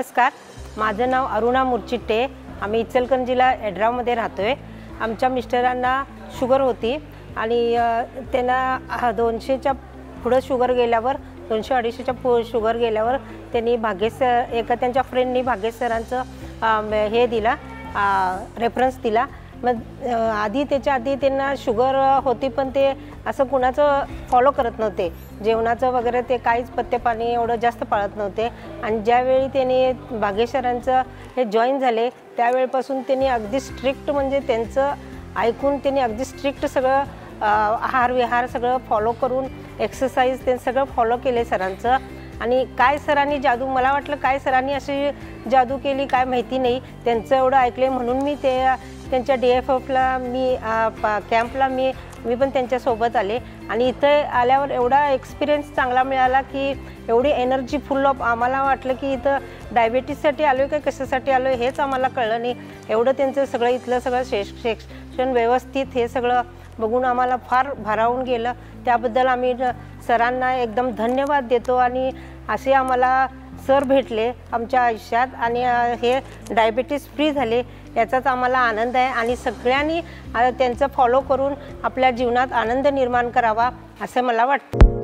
नमस्कार, माझं नाव अरुणा मुर्चिट्टे। आम्ही इचलकरंजीला एड्रामध्ये राहतोय। आमच्या मिस्टरांना शुगर होती आणि त्यांना 200च्या पुढे शुगर गेल्यावर 200-250च्या शुगर गेल्यावर त्यांनी भाग्येश एका त्यांच्या फ्रेंडनी भाग्येश सरांचं हे दिला, रेफरन्स दिला। मग आधी त्याच्या आधी त्यांना शुगर होती, पण ते असं कुणाचं फॉलो करत नव्हते, जेवणाचं वगैरे ते काहीच पथ्य पाणी एवढं जास्त पाळत नव्हते। आणि ज्यावेळी त्यांनी भाग्येश सरांचं हे जॉईन झाले त्यावेळेपासून त्यांनी अगदी स्ट्रिक्ट, म्हणजे त्यांचं ऐकून त्यांनी अगदी स्ट्रिक्ट सगळं आहार विहार सगळं फॉलो करून एक्सरसाइज ते सगळं फॉलो केले सरांचं। आणि काय सरांनी जादू, मला वाटलं काय सरांनी अशी जादू केली काय माहिती नाही, त्यांचं एवढं ऐकले म्हणून मी त्यांच्या DFFला मी कॅम्पला मी पण त्यांच्यासोबत आले। आणि इथे आल्यावर एवढा एक्सपिरियन्स चांगला मिळाला की एवढी एनर्जी फुल ऑफ, आम्हाला वाटलं की इथं डायबिटीजसाठी आलो आहे का कशासाठी आलो आहे हेच आम्हाला कळलं नाही। एवढं त्यांचं सगळं इथलं सगळं सेक्शन व्यवस्थित हे सगळं बघून आम्हाला फार भारावून गेलं। त्याबद्दल आम्ही सरांना एकदम धन्यवाद देतो। आणि असे आम्हाला सर भेटले आमच्या आयुष्यात आणि हे डायबिटीज फ्री झाले याचाच आम्हाला आनंद आहे। आणि सगळ्यांनी त्यांचं फॉलो करून आपल्या जीवनात आनंद निर्माण करावा असं मला वाटतं।